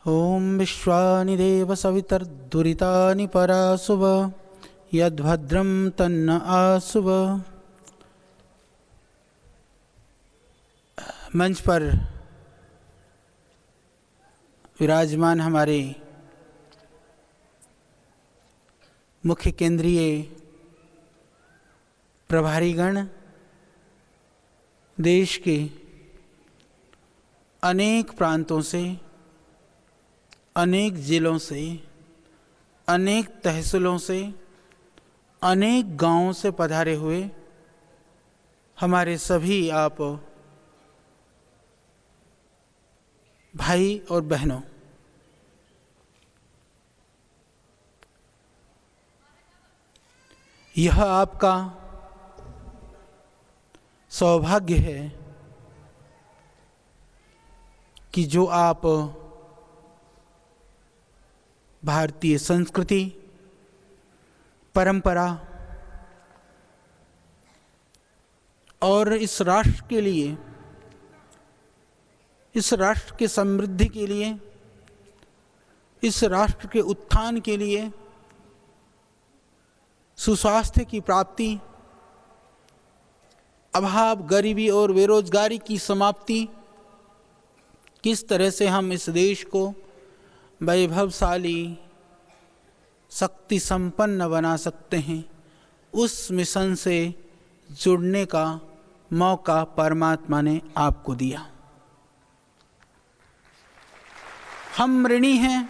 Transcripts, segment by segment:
ओम विश्वानि देव सवितर्दुरितानि परासुव यद्भद्रं तन्न आसुव। मंच पर विराजमान हमारे मुख्य केंद्रीय प्रभारीगण, देश के अनेक प्रांतों से, अनेक जिलों से, अनेक तहसीलों से, अनेक गांवों से पधारे हुए हमारे सभी आप भाई और बहनों, यह आपका सौभाग्य है कि जो आप भारतीय संस्कृति, परंपरा और इस राष्ट्र के लिए, इस राष्ट्र के समृद्धि के लिए, इस राष्ट्र के उत्थान के लिए, सुस्वास्थ्य की प्राप्ति, अभाव, गरीबी और बेरोजगारी की समाप्ति, किस तरह से हम इस देश को वैभवशाली, शक्ति संपन्न बना सकते हैं, उस मिशन से जुड़ने का मौका परमात्मा ने आपको दिया। हम ऋणी हैं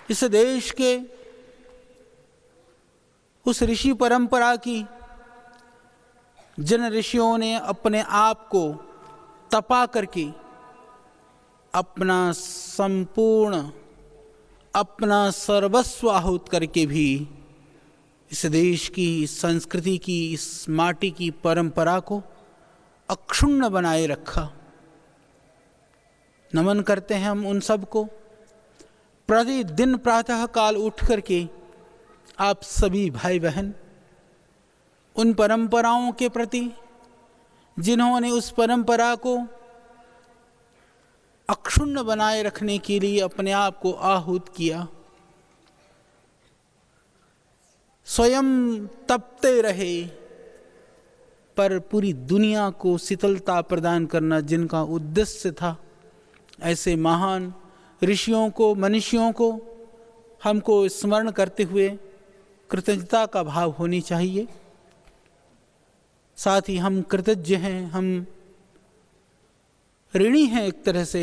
इस देश के उस ऋषि परंपरा की, जिन ऋषियों ने अपने आप को तपा करके अपना संपूर्ण, अपना सर्वस्व आहुत करके भी इस देश की, इस संस्कृति की, इस माटी की परंपरा को अक्षुण्ण बनाए रखा। नमन करते हैं हम उन सब को। प्रतिदिन प्रातः काल उठ करके आप सभी भाई बहन उन परंपराओं के प्रति, जिन्होंने उस परंपरा को अक्षुण्ण बनाए रखने के लिए अपने आप को आहुत किया, स्वयं तपते रहे, पर पूरी दुनिया को शीतलता प्रदान करना जिनका उद्देश्य था, ऐसे महान ऋषियों को, मनुष्यों को हमको स्मरण करते हुए कृतज्ञता का भाव होनी चाहिए। साथ ही हम कृतज्ञ हैं, हम ऋणी हैं एक तरह से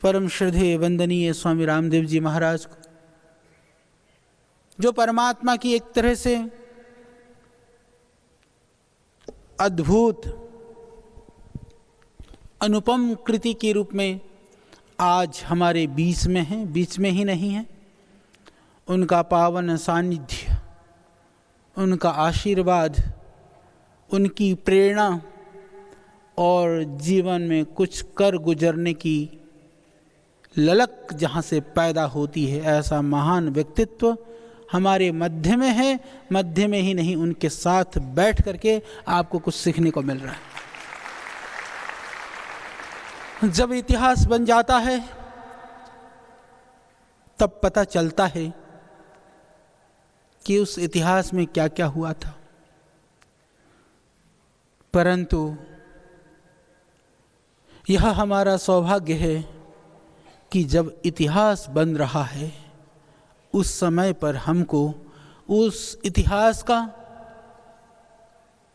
परम श्रद्धेय वंदनीय स्वामी रामदेव जी महाराज को, जो परमात्मा की एक तरह से अद्भुत अनुपम कृति के रूप में आज हमारे बीच में हैं, बीच में ही नहीं हैं। उनका पावन सानिध्य, उनका आशीर्वाद, उनकी प्रेरणा और जीवन में कुछ कर गुजरने की ललक जहाँ से पैदा होती है, ऐसा महान व्यक्तित्व हमारे मध्य में है। मध्य में ही नहीं, उनके साथ बैठ करके आपको कुछ सीखने को मिल रहा है। जब इतिहास बन जाता है तब पता चलता है कि उस इतिहास में क्या क्या हुआ था। परंतु यह हमारा सौभाग्य है कि जब इतिहास बन रहा है उस समय पर हमको उस इतिहास का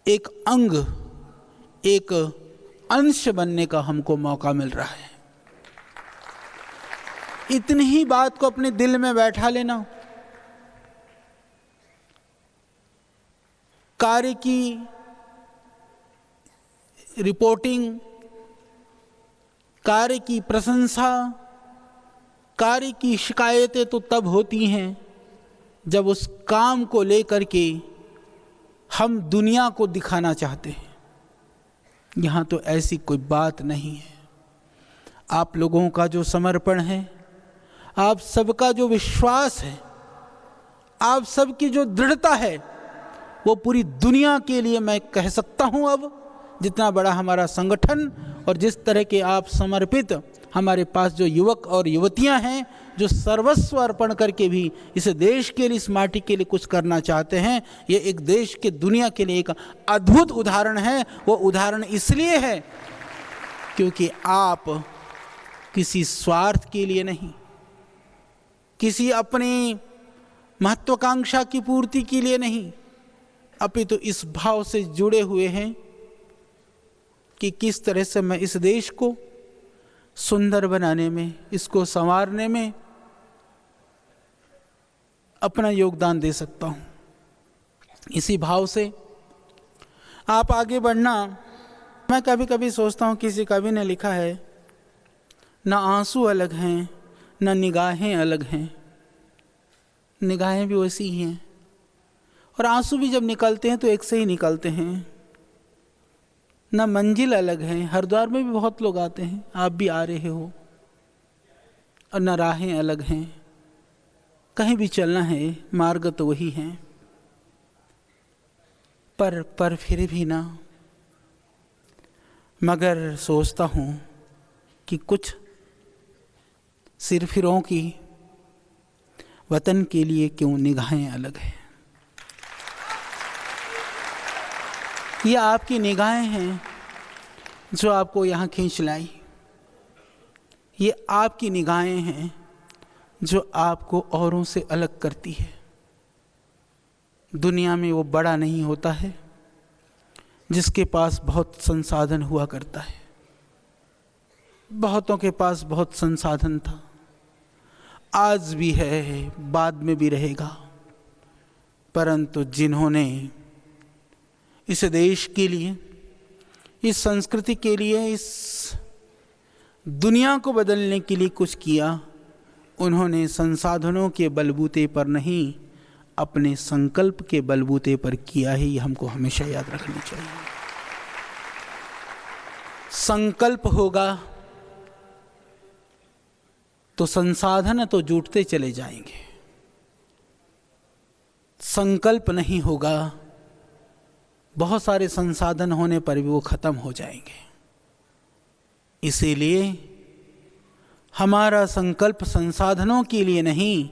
एक अंग, एक अंश बनने का हमको मौका मिल रहा है। इतनी ही बात को अपने दिल में बैठा लेना। कार्य की रिपोर्टिंग, कार्य की प्रशंसा, कार्य की शिकायतें तो तब होती हैं जब उस काम को लेकर के हम दुनिया को दिखाना चाहते हैं। यहाँ तो ऐसी कोई बात नहीं है। आप लोगों का जो समर्पण है, आप सबका जो विश्वास है, आप सबकी जो दृढ़ता है, वो पूरी दुनिया के लिए मैं कह सकता हूँ अब जितना बड़ा हमारा संगठन और जिस तरह के आप समर्पित हमारे पास जो युवक और युवतियां हैं जो सर्वस्व अर्पण करके भी इस देश के लिए, इस माटी के लिए कुछ करना चाहते हैं, ये एक देश के, दुनिया के लिए एक अद्भुत उदाहरण है। वो उदाहरण इसलिए है क्योंकि आप किसी स्वार्थ के लिए नहीं, किसी अपनी महत्वाकांक्षा की पूर्ति के लिए नहीं, अपितु इस भाव से जुड़े हुए हैं कि किस तरह से मैं इस देश को सुंदर बनाने में, इसको संवारने में अपना योगदान दे सकता हूं। इसी भाव से आप आगे बढ़ना। मैं कभी कभी सोचता हूं, किसी कवि ने लिखा है, न आंसू अलग हैं न निगाहें अलग हैं। निगाहें भी वैसी ही हैं और आंसू भी जब निकलते हैं तो एक से ही निकलते हैं। न मंजिल अलग है, हरिद्वार में भी बहुत लोग आते हैं, आप भी आ रहे हो, और न राहें अलग हैं, कहीं भी चलना है, मार्ग तो वही है। पर फिर भी ना, मगर सोचता हूँ कि कुछ सिरफिरों की वतन के लिए क्यों निगाहें अलग हैं। ये आपकी निगाहें हैं जो आपको यहाँ खींच लाई। ये आपकी निगाहें हैं जो आपको औरों से अलग करती है। दुनिया में वो बड़ा नहीं होता है जिसके पास बहुत संसाधन हुआ करता है। बहुतों के पास बहुत संसाधन था, आज भी है, बाद में भी रहेगा, परंतु जिन्होंने इस देश के लिए, इस संस्कृति के लिए, इस दुनिया को बदलने के लिए कुछ किया, उन्होंने संसाधनों के बलबूते पर नहीं, अपने संकल्प के बलबूते पर किया है। ये हमको हमेशा याद रखना चाहिए। संकल्प होगा तो संसाधन तो जुटते चले जाएंगे, संकल्प नहीं होगा, बहुत सारे संसाधन होने पर भी वो खत्म हो जाएंगे। इसीलिए हमारा संकल्प संसाधनों के लिए नहीं,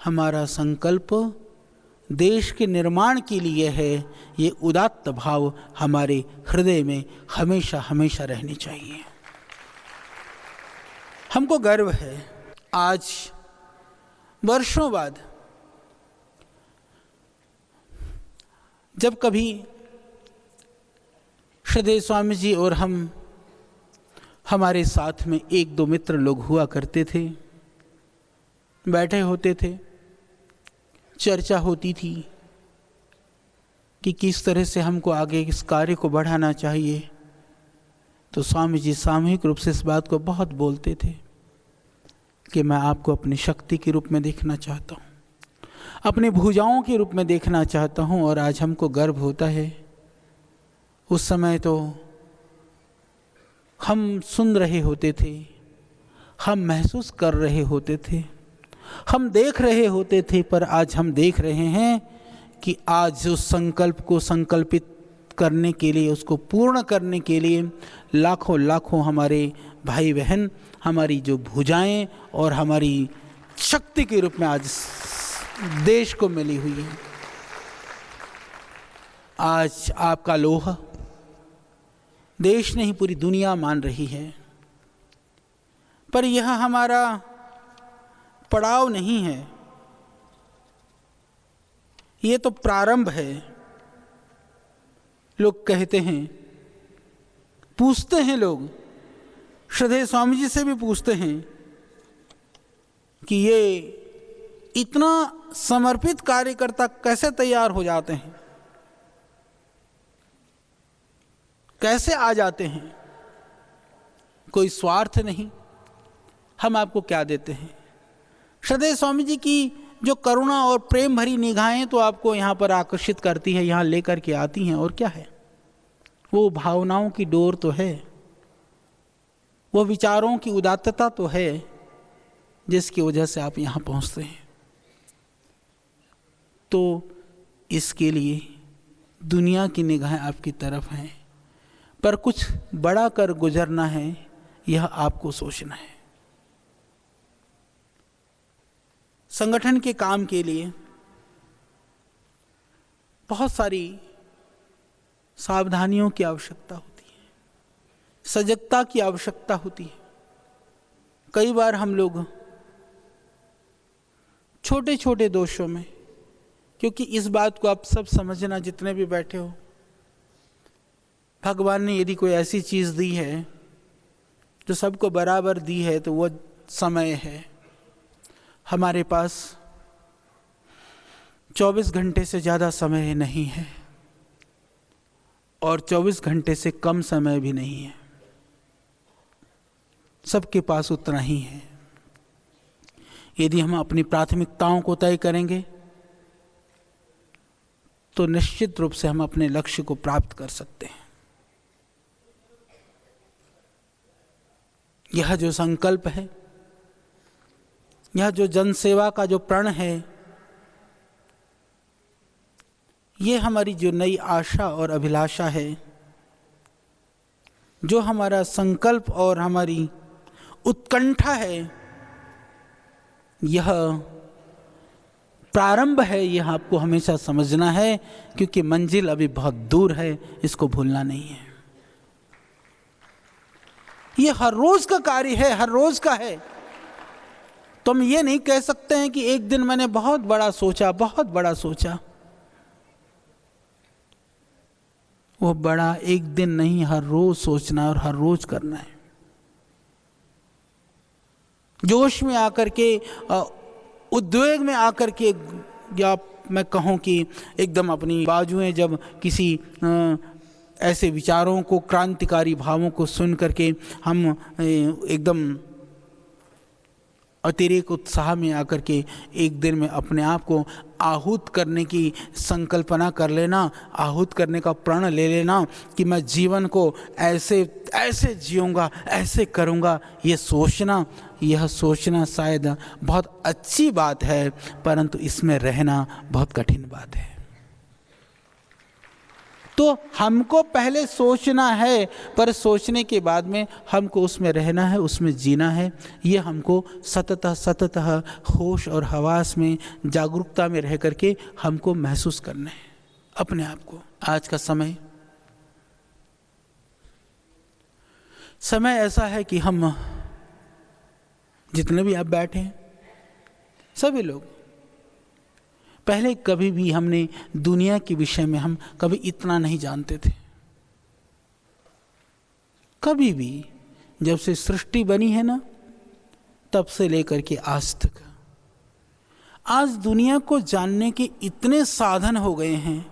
हमारा संकल्प देश के निर्माण के लिए है। ये उदात्त भाव हमारे हृदय में हमेशा हमेशा रहनी चाहिए। हमको गर्व है, आज वर्षों बाद जब कभी श्रद्धेय स्वामी जी और हम, हमारे साथ में एक दो मित्र लोग हुआ करते थे, बैठे होते थे, चर्चा होती थी कि किस तरह से हमको आगे इस कार्य को बढ़ाना चाहिए, तो स्वामी जी सामूहिक रूप से इस बात को बहुत बोलते थे कि मैं आपको अपनी शक्ति के रूप में देखना चाहता हूँ, अपनी भुजाओं के रूप में देखना चाहता हूँ। और आज हमको गर्व होता है, उस समय तो हम सुन रहे होते थे, हम महसूस कर रहे होते थे, हम देख रहे होते थे, पर आज हम देख रहे हैं कि आज उस संकल्प को संकल्पित करने के लिए, उसको पूर्ण करने के लिए लाखों लाखों हमारे भाई बहन, हमारी जो भुजाएं और हमारी शक्ति के रूप में आज देश को मिली हुई है। आज आपका लोहा देश नहीं, पूरी दुनिया मान रही है। पर यह हमारा पड़ाव नहीं है, ये तो प्रारंभ है। लोग कहते हैं, पूछते हैं लोग, श्रद्धेय स्वामी जी से भी पूछते हैं कि ये इतना समर्पित कार्यकर्ता कैसे तैयार हो जाते हैं, कैसे आ जाते हैं। कोई स्वार्थ नहीं, हम आपको क्या देते हैं। श्रद्धेय स्वामी जी की जो करुणा और प्रेम भरी निगाहें तो आपको यहाँ पर आकर्षित करती है, यहाँ लेकर के आती हैं, और क्या है, वो भावनाओं की डोर तो है, वो विचारों की उदात्तता तो है, जिसकी वजह से आप यहाँ पहुँचते हैं। तो इसके लिए दुनिया की निगाहें आपकी तरफ हैं, पर कुछ बड़ा कर गुजरना है, यह आपको सोचना है। संगठन के काम के लिए बहुत सारी सावधानियों की आवश्यकता होती है, सजगता की आवश्यकता होती है। कई बार हम लोग छोटे छोटे दोषों में, क्योंकि इस बात को आप सब समझना जितने भी बैठे हो, भगवान ने यदि कोई ऐसी चीज दी है जो सबको बराबर दी है तो वो समय है। हमारे पास 24 घंटे से ज़्यादा समय नहीं है और 24 घंटे से कम समय भी नहीं है, सबके पास उतना ही है। यदि हम अपनी प्राथमिकताओं को तय करेंगे तो निश्चित रूप से हम अपने लक्ष्य को प्राप्त कर सकते हैं। यह जो संकल्प है, यह जो जनसेवा का जो प्रण है, ये हमारी जो नई आशा और अभिलाषा है, जो हमारा संकल्प और हमारी उत्कंठा है, यह प्रारंभ है। यह आपको हमेशा समझना है, क्योंकि मंजिल अभी बहुत दूर है, इसको भूलना नहीं है। यह हर रोज का कार्य है, हर रोज का है। तो हम ये नहीं कह सकते हैं कि एक दिन मैंने बहुत बड़ा सोचा, बहुत बड़ा सोचा। वो बड़ा एक दिन नहीं, हर रोज सोचना और हर रोज करना है। जोश में आकर के, उद्वेग में आकर के, या मैं कहूँ कि एकदम अपनी बाजुएं जब किसी ऐसे विचारों को, क्रांतिकारी भावों को सुन करके हम एकदम अतिरेक उत्साह में आकर के एक दिन में अपने आप को आहूत करने की संकल्पना कर लेना, आहूत करने का प्रण ले लेना कि मैं जीवन को ऐसे ऐसे जीऊँगा, ऐसे करूँगा, यह सोचना शायद बहुत अच्छी बात है, परंतु इसमें रहना बहुत कठिन बात है। तो हमको पहले सोचना है, पर सोचने के बाद में हमको उसमें रहना है, उसमें जीना है। ये हमको सतत होश और हवास में, जागरूकता में रह करके हमको महसूस करना है अपने आप को। आज का समय ऐसा है कि हम जितने भी आप बैठे हैं, सभी लोग, पहले कभी भी हमने दुनिया के विषय में हम कभी इतना नहीं जानते थे। कभी भी, जब से सृष्टि बनी है ना, तब से लेकर के आज तक, आज दुनिया को जानने के इतने साधन हो गए हैं,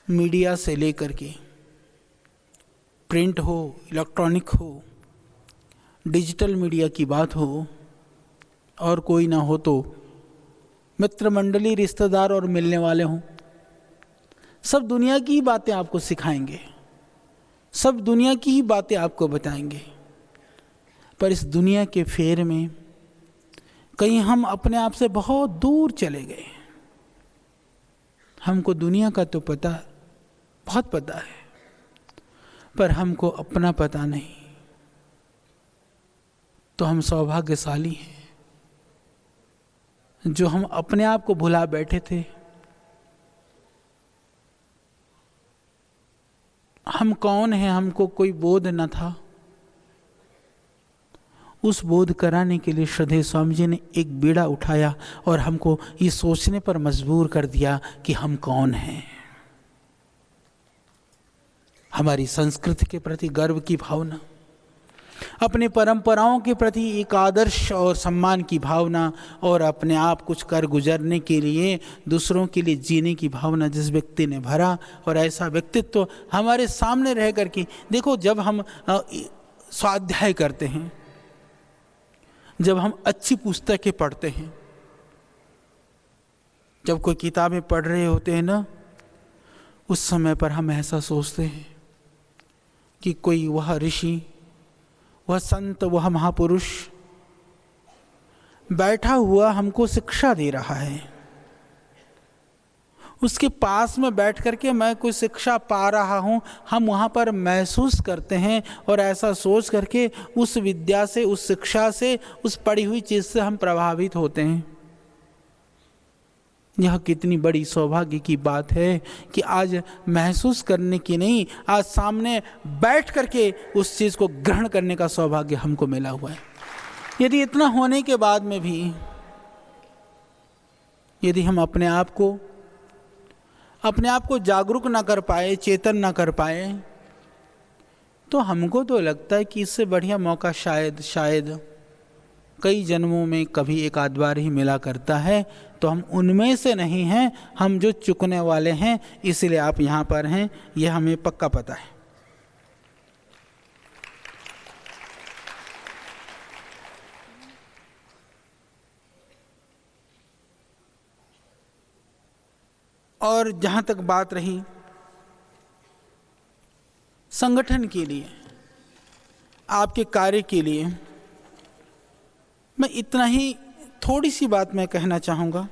मीडिया से लेकर के, प्रिंट हो, इलेक्ट्रॉनिक हो, डिजिटल मीडिया की बात हो, और कोई ना हो तो मित्र मंडली, रिश्तेदार और मिलने वाले हों, सब दुनिया की ही बातें आपको सिखाएंगे, सब दुनिया की ही बातें आपको बताएंगे। पर इस दुनिया के फेर में कहीं हम अपने आप से बहुत दूर चले गए। हमको दुनिया का तो पता, बहुत पता है, पर हमको अपना पता नहीं। तो हम सौभाग्यशाली हैं जो हम अपने आप को भुला बैठे थे। हम कौन हैं, हमको कोई बोध न था। उस बोध कराने के लिए श्रद्धेय स्वामी जी ने एक बीड़ा उठाया और हमको ये सोचने पर मजबूर कर दिया कि हम कौन हैं। हमारी संस्कृति के प्रति गर्व की भावना, अपने परंपराओं के प्रति एक आदर्श और सम्मान की भावना, और अपने आप कुछ कर गुजरने के लिए, दूसरों के लिए जीने की भावना जिस व्यक्ति ने भरा, और ऐसा व्यक्तित्व हमारे सामने रह करके देखो। जब हम स्वाध्याय करते हैं, जब हम अच्छी पुस्तकें पढ़ते हैं, जब कोई किताबें पढ़ रहे होते हैं ना, उस समय पर हम ऐसा सोचते हैं कि कोई वह ऋषि, वह संत, वह महापुरुष बैठा हुआ हमको शिक्षा दे रहा है। उसके पास में बैठ करके मैं कोई शिक्षा पा रहा हूँ, हम वहाँ पर महसूस करते हैं और ऐसा सोच करके उस विद्या से, उस शिक्षा से, उस पढ़ी हुई चीज़ से हम प्रभावित होते हैं। यह कितनी बड़ी सौभाग्य की बात है कि आज महसूस करने की नहीं, आज सामने बैठ करके उस चीज़ को ग्रहण करने का सौभाग्य हमको मिला हुआ है। यदि इतना होने के बाद में भी यदि हम अपने आप को जागरूक ना कर पाए, चेतन ना कर पाए, तो हमको तो लगता है कि इससे बढ़िया मौका शायद कई जन्मों में कभी एक आध बार ही मिला करता है। तो हम उनमें से नहीं हैं, हम जो चुकने वाले हैं, इसलिए आप यहाँ पर हैं, यह हमें पक्का पता है। और जहाँ तक बात रही संगठन के लिए, आपके कार्य के लिए, मैं इतना ही थोड़ी सी बात मैं कहना चाहूँगा,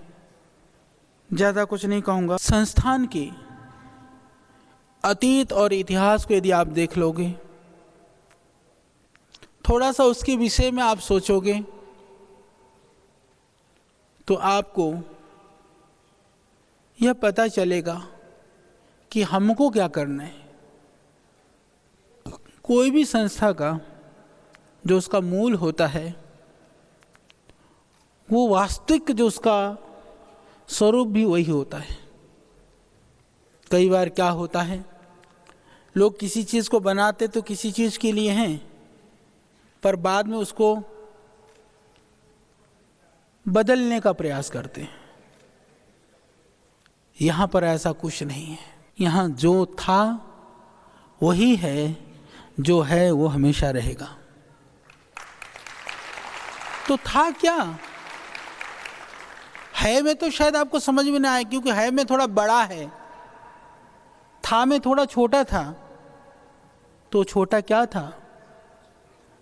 ज़्यादा कुछ नहीं कहूँगा। संस्थान के अतीत और इतिहास को यदि आप देख लोगे, थोड़ा सा उसके विषय में आप सोचोगे, तो आपको यह पता चलेगा कि हमको क्या करना है। कोई भी संस्था का जो उसका मूल होता है, वो वास्तविक जो उसका स्वरूप भी वही होता है। कई बार क्या होता है, लोग किसी चीज़ को बनाते तो किसी चीज़ के लिए हैं, पर बाद में उसको बदलने का प्रयास करते हैं। यहाँ पर ऐसा कुछ नहीं है। यहाँ जो था वही है, जो है वो हमेशा रहेगा। तो था क्या है में तो शायद आपको समझ में ना आए, क्योंकि है में थोड़ा बड़ा है, था में थोड़ा छोटा था। तो छोटा क्या था?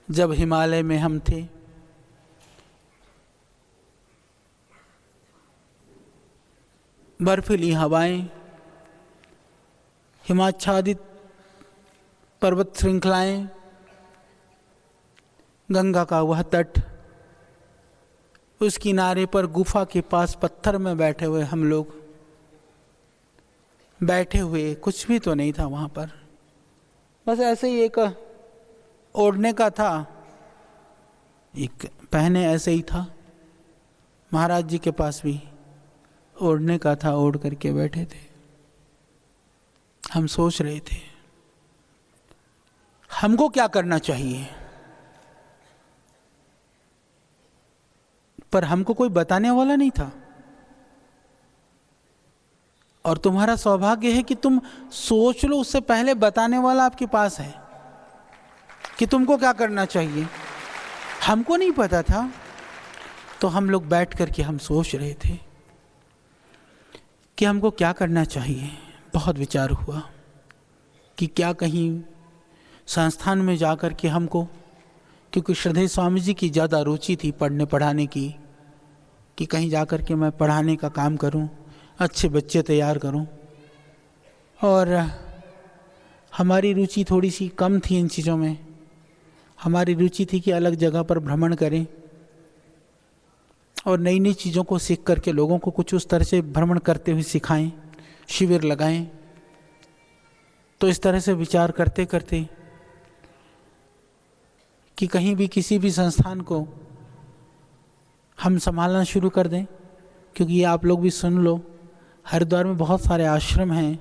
जब हिमालय में हम थे, बर्फीली हवाएं, हिमाच्छादित पर्वत श्रृंखलाएं, गंगा का वह तट, उस किनारे पर गुफा के पास पत्थर में बैठे हुए हम लोग, बैठे हुए, कुछ भी तो नहीं था वहाँ पर, बस ऐसे ही एक ओढ़ने का था, एक पहने ऐसे ही था। महाराज जी के पास भी ओढ़ने का था, ओढ़ करके बैठे थे। हम सोच रहे थे हमको क्या करना चाहिए, पर हमको कोई बताने वाला नहीं था। और तुम्हारा सौभाग्य है कि तुम सोच लो, उससे पहले बताने वाला आपके पास है कि तुमको क्या करना चाहिए। हमको नहीं पता था, तो हम लोग बैठ करके हम सोच रहे थे कि हमको क्या करना चाहिए। बहुत विचार हुआ कि क्या कहीं संस्थान में जा कर के हमको, क्योंकि श्रद्धेय स्वामी जी की ज़्यादा रुचि थी पढ़ने पढ़ाने की, कि कहीं जा कर के मैं पढ़ाने का काम करूं, अच्छे बच्चे तैयार करूं। और हमारी रुचि थोड़ी सी कम थी इन चीज़ों में। हमारी रुचि थी कि अलग जगह पर भ्रमण करें और नई नई चीज़ों को सीख करके लोगों को कुछ उस तरह से भ्रमण करते हुए सिखाएं, शिविर लगाएं। तो इस तरह से विचार करते करते कि कहीं भी किसी भी संस्थान को हम संभालना शुरू कर दें, क्योंकि ये आप लोग भी सुन लो, हरिद्वार में बहुत सारे आश्रम हैं,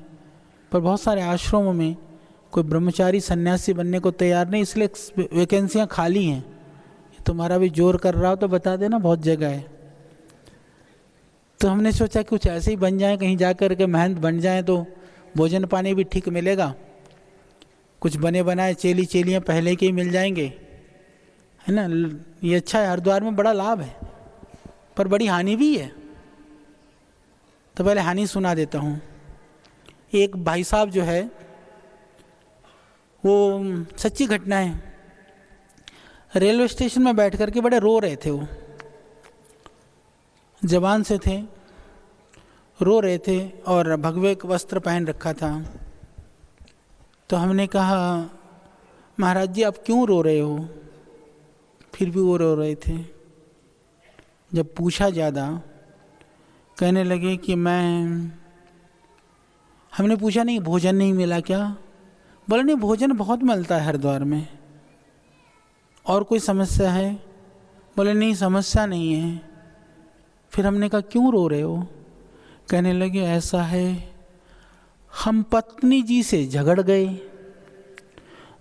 पर बहुत सारे आश्रमों में कोई ब्रह्मचारी सन्यासी बनने को तैयार नहीं, इसलिए वैकेंसियां खाली हैं। तुम्हारा भी जोर कर रहा हो तो बता देना, बहुत जगह है। तो हमने सोचा कुछ ऐसे ही बन जाए, कहीं जा कर के महंत बन जाए तो भोजन पानी भी ठीक मिलेगा, कुछ बने बनाए चेली चेलियाँ पहले के ही मिल जाएंगे, है ना। ये अच्छा है, हरिद्वार में बड़ा लाभ है, पर बड़ी हानि भी है। तो पहले हानि सुना देता हूँ। एक भाई साहब जो है, वो सच्ची घटना है, रेलवे स्टेशन में बैठ कर के बड़े रो रहे थे। वो जवान से थे रो रहे थे और भगवे वस्त्र पहन रखा था। तो हमने कहा महाराज जी आप क्यों रो रहे हो? फिर भी वो रो रहे थे। जब पूछा ज़्यादा, कहने लगे कि हमने पूछा नहीं भोजन नहीं मिला क्या? बोला नहीं भोजन बहुत मिलता है हरिद्वार में। और कोई समस्या है? बोले नहीं समस्या नहीं है। फिर हमने कहा क्यों रो रहे हो? कहने लगे ऐसा है, हम पत्नी जी से झगड़ गए,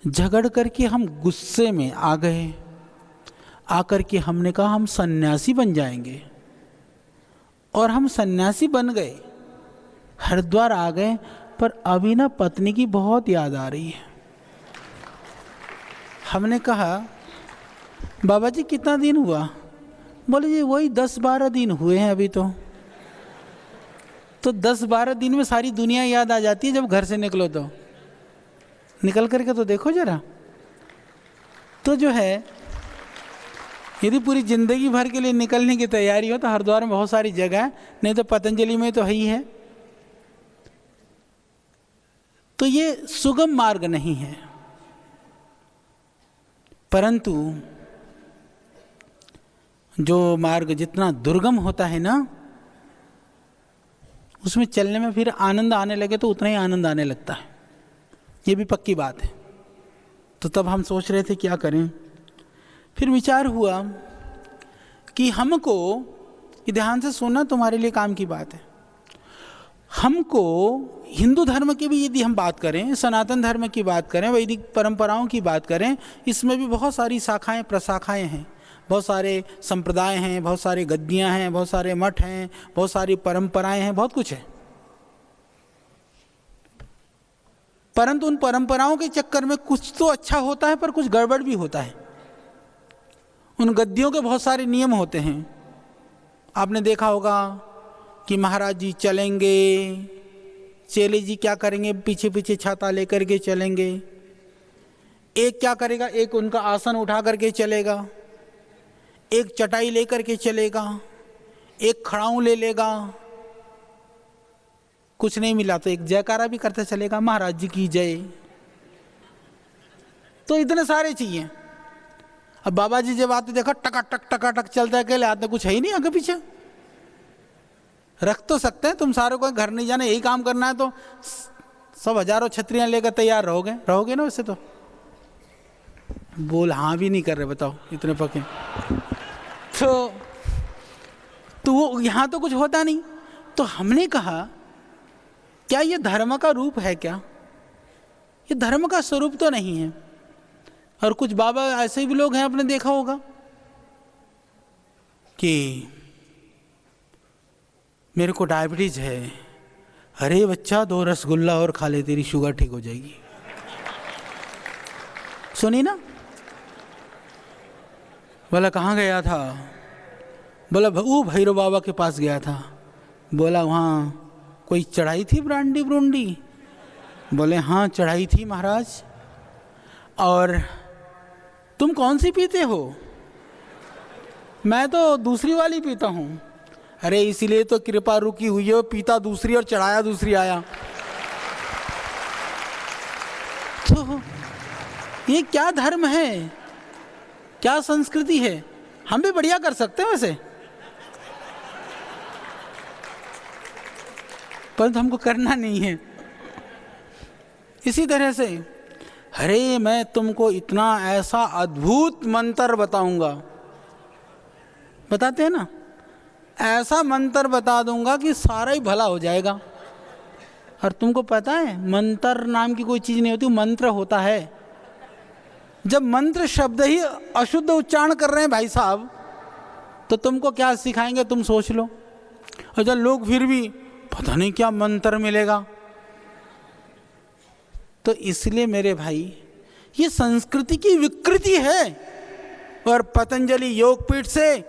झगड़ करके हम गुस्से में आ गए, आकर के हमने कहा हम सन्यासी बन जाएंगे, और हम सन्यासी बन गए, हरिद्वार आ गए, पर अभी ना पत्नी की बहुत याद आ रही है। हमने कहा बाबा जी कितना दिन हुआ? बोले जी वही 10-12 दिन हुए हैं अभी तो 10-12 दिन में सारी दुनिया याद आ जाती है जब घर से निकलो तो। निकल करके तो देखो जरा। तो जो है यदि पूरी जिंदगी भर के लिए निकलने की तैयारी हो तो हरिद्वार में बहुत सारी जगह है, नहीं तो पतंजलि में तो है ही है। तो ये सुगम मार्ग नहीं है, परंतु जो मार्ग जितना दुर्गम होता है ना, उसमें चलने में फिर आनंद आने लगे तो उतना ही आनंद आने लगता है। ये भी पक्की बात है। तो तब हम सोच रहे थे क्या करें। फिर विचार हुआ कि हमको, ये ध्यान से सुनना तुम्हारे लिए काम की बात है, हमको हिंदू धर्म की भी यदि हम बात करें, सनातन धर्म की बात करें, वैदिक परंपराओं की बात करें, इसमें भी बहुत सारी शाखाएं प्रशाखाएं हैं, बहुत सारे संप्रदाय हैं, बहुत सारे गद्दियाँ हैं, बहुत सारे मठ हैं, बहुत सारी परंपराएं हैं, बहुत कुछ है। परंतु उन परंपराओं के चक्कर में कुछ तो अच्छा होता है पर कुछ गड़बड़ भी होता है। उन गद्दियों के बहुत सारे नियम होते हैं। आपने देखा होगा कि महाराज जी चलेंगे, चेले जी क्या करेंगे, पीछे पीछे छाता लेकर के चलेंगे। एक क्या करेगा, एक उनका आसन उठा करके चलेगा, एक चटाई लेकर के चलेगा, एक खड़ाऊं ले लेगा, कुछ नहीं मिला तो एक जयकारा भी करते चलेगा, महाराज जी की जय। तो इतने सारे चाहिए। अब बाबा जी जब आते देखा टका टक चलता है, अकेले आते कुछ है ही नहीं आगे पीछे। रख तो सकते हैं, तुम सारे को घर नहीं जाना, यही काम करना है तो सब हजारों छतरियां लेकर तैयार रहोगे ना। वैसे तो बोल हाँ भी नहीं कर रहे, बताओ इतने पके। तो वो यहाँ तो कुछ होता नहीं। तो हमने कहा क्या ये धर्म का रूप है? क्या ये धर्म का स्वरूप तो नहीं है। और कुछ बाबा ऐसे भी लोग हैं, आपने देखा होगा कि मेरे को डायबिटीज है, अरे बच्चा 2 रसगुल्ला और खा ले, तेरी शुगर ठीक हो जाएगी। सुनी ना? बोला कहाँ गया था? बोला वो भैरव बाबा के पास गया था। बोला वहाँ कोई चढ़ाई थी ब्रांडी ब्रूंडी? बोले हाँ चढ़ाई थी महाराज। और तुम कौन सी पीते हो? मैं तो दूसरी वाली पीता हूँ। अरे इसीलिए तो कृपा रुकी हुई है, पीता दूसरी और चढ़ाया दूसरी आया। तो ये क्या धर्म है, क्या संस्कृति है? हम भी बढ़िया कर सकते हैं वैसे, परंतु हमको करना नहीं है। इसी तरह से अरे मैं तुमको इतना ऐसा अद्भुत मंत्र बताऊंगा, बताते हैं ना, ऐसा मंत्र बता दूंगा कि सारा ही भला हो जाएगा। और तुमको पता है मंत्र नाम की कोई चीज़ नहीं होती, मंत्र होता है। जब मंत्र शब्द ही अशुद्ध उच्चारण कर रहे हैं भाई साहब, तो तुमको क्या सिखाएंगे तुम सोच लो। और जब लोग फिर भी पता नहीं क्या मंत्र मिलेगा। तो इसलिए मेरे भाई ये संस्कृति की विकृति है। और पतंजलि योगपीठ से,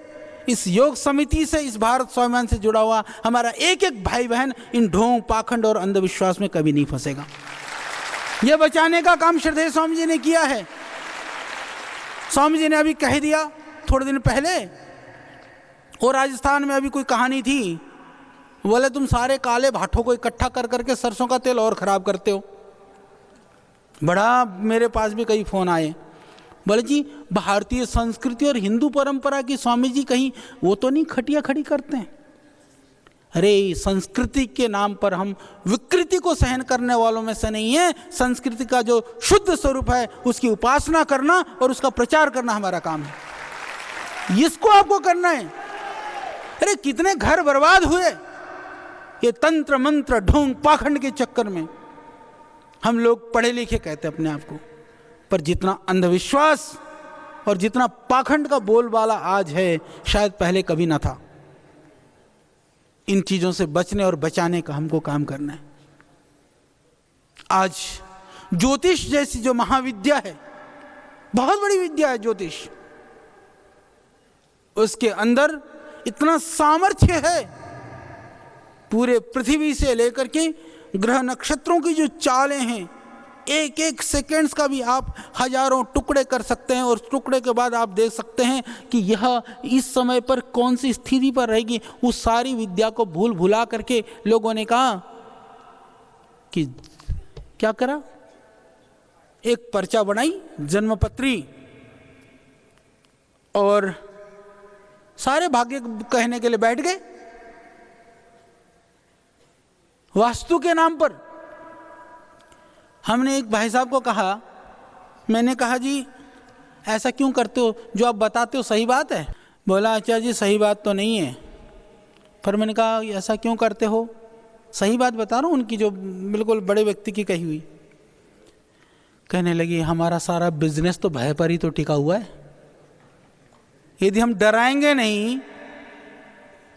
इस योग समिति से, इस भारत स्वाभिमान से जुड़ा हुआ हमारा एक एक भाई बहन इन ढोंग पाखंड और अंधविश्वास में कभी नहीं फंसेगा। यह बचाने का काम श्रद्धेय स्वामी जी ने किया है। स्वामी जी ने अभी कह दिया थोड़े दिन पहले, और राजस्थान में अभी कोई कहानी थी बोले तुम सारे काले भाठों को इकट्ठा कर करके सरसों का तेल और खराब करते हो। बड़ा मेरे पास भी कई फोन आए, बोले जी भारतीय संस्कृति और हिंदू परंपरा की स्वामी जी कहीं वो तो नहीं खटिया खड़ी करते हैं? अरे संस्कृति के नाम पर हम विकृति को सहन करने वालों में से नहीं है। संस्कृति का जो शुद्ध स्वरूप है उसकी उपासना करना और उसका प्रचार करना हमारा काम है, इसको आपको करना है। अरे कितने घर बर्बाद हुए ये तंत्र मंत्र ढोंग पाखंड के चक्कर में। हम लोग पढ़े लिखे कहते अपने आप को, पर जितना अंधविश्वास और जितना पाखंड का बोलबाला आज है शायद पहले कभी ना था। इन चीजों से बचने और बचाने का हमको काम करना है। आज ज्योतिष जैसी जो महाविद्या है, बहुत बड़ी विद्या है ज्योतिष, उसके अंदर इतना सामर्थ्य है। पूरे पृथ्वी से लेकर के ग्रह नक्षत्रों की जो चालें हैं, एक एक सेकेंड्स का भी आप हजारों टुकड़े कर सकते हैं और टुकड़े के बाद आप देख सकते हैं कि यह इस समय पर कौन सी स्थिति पर रहेगी। उस सारी विद्या को भूल भुला करके लोगों ने कहा कि क्या करा, एक पर्चा बनाई जन्मपत्री और सारे भाग्य कहने के लिए बैठ गए वास्तु के नाम पर। हमने एक भाई साहब को कहा, मैंने कहा जी ऐसा क्यों करते हो, जो आप बताते हो सही बात है? बोला अच्छा जी सही बात तो नहीं है। पर मैंने कहा ऐसा क्यों करते हो? सही बात बता रहा हूँ उनकी, जो बिल्कुल बड़े व्यक्ति की कही हुई। कहने लगी हमारा सारा बिजनेस तो भय पर ही तो टिका हुआ है। यदि हम डराएंगे नहीं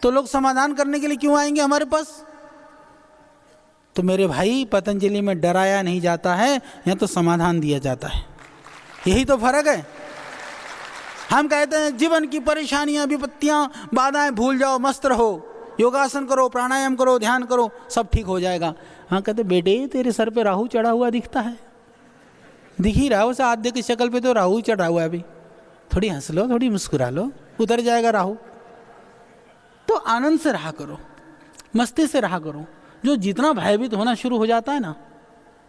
तो लोग समाधान करने के लिए क्यों आएंगे हमारे पास? तो मेरे भाई पतंजलि में डराया नहीं जाता है, यहाँ तो समाधान दिया जाता है। यही तो फर्क है। हम कहते हैं जीवन की परेशानियां, विपत्तियां, बाधाएं भूल जाओ, मस्त रहो, योगासन करो, प्राणायाम करो, ध्यान करो, सब ठीक हो जाएगा। हाँ कहते बेटे तेरे सर पे राहु चढ़ा हुआ दिखता है, दिख ही रहा है उसे, आधे की शक्ल पे तो राहु चढ़ा हुआ है। अभी थोड़ी हंस लो, थोड़ी मुस्कुरा लो, उतर जाएगा राहु। तो आनंद से रहा करो, मस्ती से रहा करो। जो जितना भयभीत होना शुरू हो जाता है ना,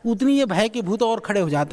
उतनी ये भय के भूत और खड़े हो जाते हैं।